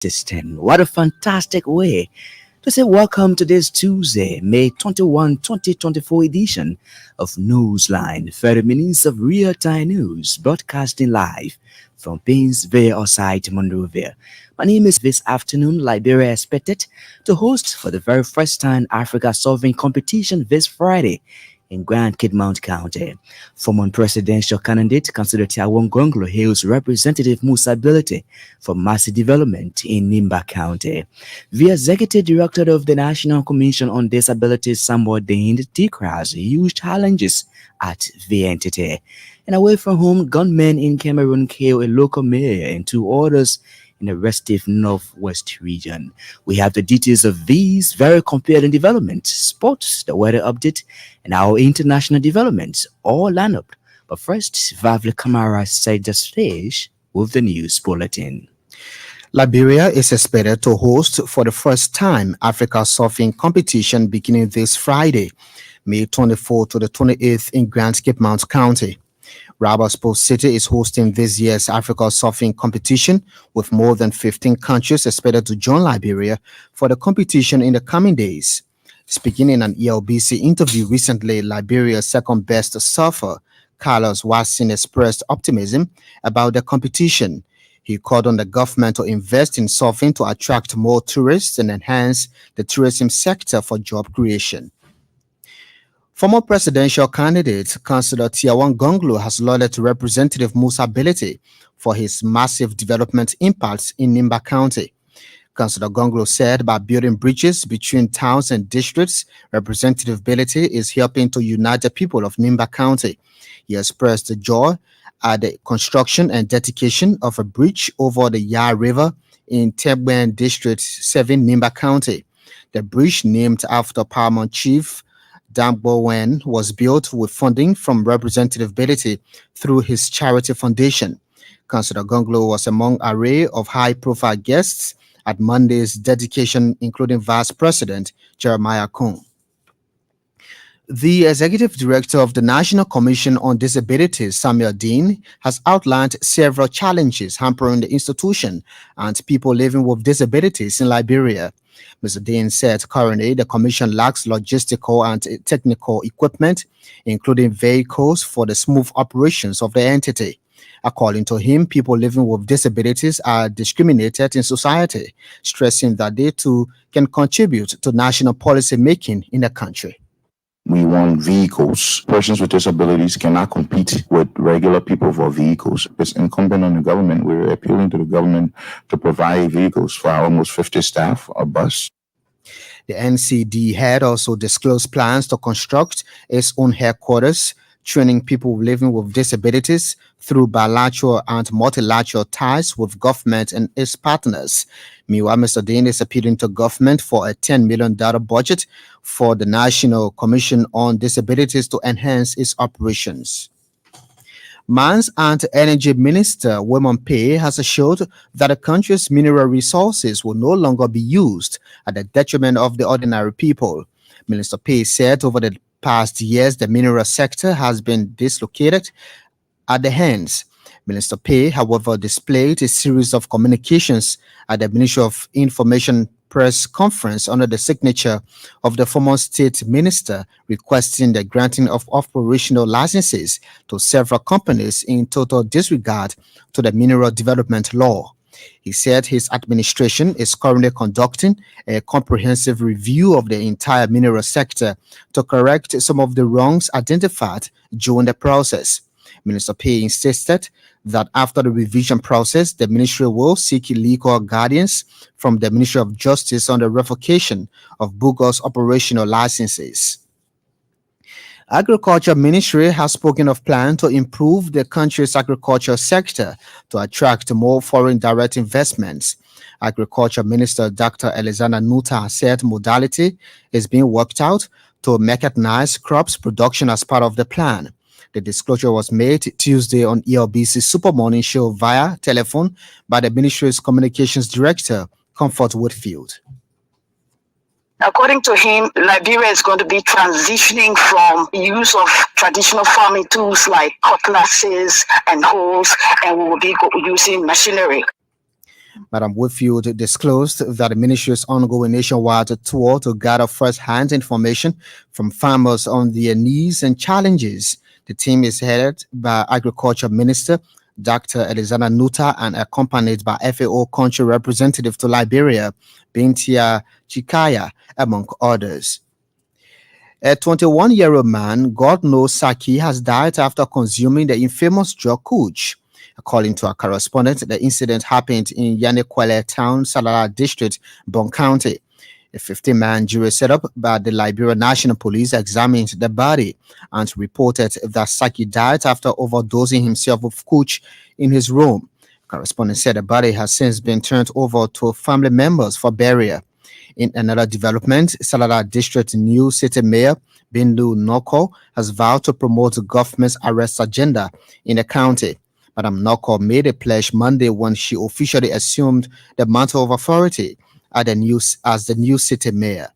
system. What a fantastic way to say welcome to this Tuesday, May 21, 2024 edition of Newsline, 30 minutes of real-time news broadcasting live from Painesville outside Monrovia. My name is this afternoon, Liberia expected to host for the very first time Africa Solving Competition this Friday in Grand Kidmount County. Former presidential candidate Councillor Tiawon Gonglo hails Representative Musa Ability for Massive Development in Nimba County. The Executive Director of the National Commission on Disabilities, Samuel Dane, declares huge challenges at the entity. And away from home, gunmen in Cameroon kill a local mayor and two others in the restive northwest region. We have the details of these very compelling developments, sports, the weather update, and our international developments all line up. But first, Vavle Kamara set the stage with the news bulletin. Liberia is expected to host for the first time Africa Surfing Competition beginning this Friday, May 24 to the 28th in Grand Kidmount County. Rabat Sports City is hosting this year's Africa Surfing Competition with more than 15 countries expected to join Liberia for the competition in the coming days. Speaking in an ELBC interview recently, Liberia's second-best surfer, Carlos Watson, expressed optimism about the competition. He called on the government to invest in surfing to attract more tourists and enhance the tourism sector for job creation. Former presidential candidate Councillor Tiawon Gonglo has lauded Representative Musa Ability for his massive development impacts in Nimba County. Councillor Gonglo said by building bridges between towns and districts, Representative Ability is helping to unite the people of Nimba County. He expressed joy at the construction and dedication of a bridge over the Yar River in Tebwen District 7, Nimba County. The bridge, named after Paramount Chief Dambowen, was built with funding from Representative Ability through his charity foundation. Councillor Gonglo was among an array of high-profile guests at Monday's dedication, including Vice President Jeremiah Kung. The Executive Director of the National Commission on Disabilities, Samuel Dean, has outlined several challenges hampering the institution and people living with disabilities in Liberia. Mr. Dean said currently the Commission lacks logistical and technical equipment, including vehicles for the smooth operations of the entity. According to him, people living with disabilities are discriminated in society, stressing that they too can contribute to national policy making in the country. We want vehicles. Persons with disabilities cannot compete with regular people for vehicles. It's incumbent on the government. We're appealing to the government to provide vehicles for our almost 50 staff, a bus. The NCD had also disclosed plans to construct its own headquarters, training people living with disabilities through bilateral and multilateral ties with government and its partners. Meanwhile, Mr. Dean is appealing to government for a $10 million budget for the National Commission on Disabilities to enhance its operations. Mines and Energy Minister William Pay has assured that the country's mineral resources will no longer be used at the detriment of the ordinary people. Minister Pay said over the past years, the mineral sector has been dislocated at the hands. Minister Pay, however, displayed a series of communications at the Ministry of Information press conference under the signature of the former state minister requesting the granting of operational licenses to several companies in total disregard to the mineral development law. He said his administration is currently conducting a comprehensive review of the entire mineral sector to correct some of the wrongs identified during the process. Minister Pay insisted that after the revision process, the ministry will seek legal guidance from the Ministry of Justice on the revocation of bogus operational licenses. Agriculture Ministry has spoken of plans to improve the country's agriculture sector to attract more foreign direct investments. Agriculture Minister Dr. Alexander Nuta said modality is being worked out to mechanize crops production as part of the plan. The disclosure was made Tuesday on ELBC Super Morning Show via telephone by the ministry's communications director, Comfort Whitfield. According to him, Liberia is going to be transitioning from the use of traditional farming tools like cutlasses and hoes, and we will be using machinery. Madam Whitfield disclosed that the ministry's ongoing nationwide tour to gather first-hand information from farmers on their needs and challenges. The team is headed by Agriculture Minister Dr. Elizana Nuta and accompanied by FAO country representative to Liberia, Bintia Chikaya, among others. A 21-year-old man, God knows Saki, has died after consuming the infamous drug Kuch. According to our correspondent, the incident happened in Yanekwele Town, Salala District, Bon County. A 15-man jury set up by the Liberia National Police examined the body and reported that Saki died after overdosing himself with Kuch in his room. Correspondent said the body has since been turned over to family members for burial. In another development, Salala District New City Mayor Bindu Noko has vowed to promote the government's arrest agenda in the county. Madam Noko made a pledge Monday when she officially assumed the mantle of authority as the new city mayor.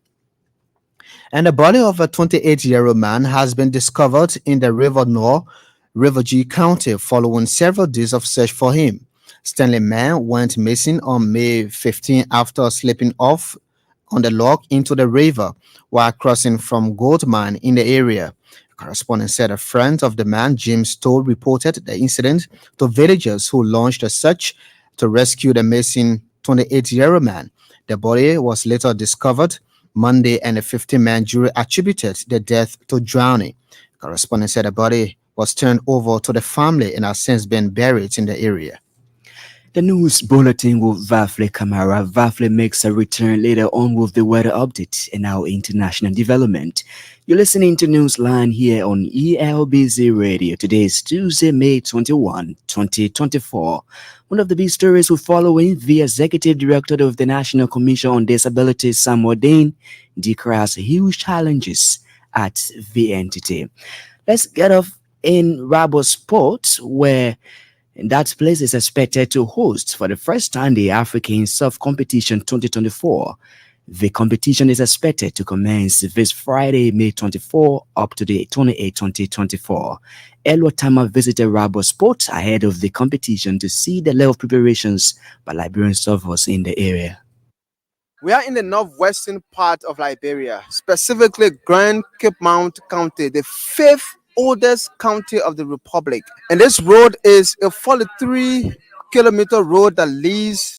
And the body of a 28-year-old man has been discovered in the River Nore, River G County, following several days of search for him. Stanley Mann went missing on May 15 after slipping off on the log into the river while crossing from gold mine in the area. A correspondent said a friend of the man, Jim Stoll, reported the incident to villagers who launched a search to rescue the missing 28-year-old man. The body was later discovered Monday and a 15-man jury attributed the death to drowning. The correspondent said the body was turned over to the family and has since been buried in the area. The news bulletin with Vafle Kamara. Vafle makes a return later on with the weather update and our international development. You're listening to Newsline here on ELBC Radio. Today is Tuesday, May 21, 2024. One of the big stories we're following, the Executive Director of the National Commission on Disabilities, Samuel Dane, declares huge challenges at the entity. Let's get off in Rabo Sports, where that place is expected to host for the first time the African Surf Competition 2024. The competition is expected to commence this Friday, May 24, up to the 28, 2024. Elwo Tama visited Rabo Sports ahead of the competition to see the level of preparations by Liberian surfers in the area. We are in the northwestern part of Liberia, specifically Grand Cape Mount County, the fifth oldest county of the republic. And this road is a 43-kilometer road that leads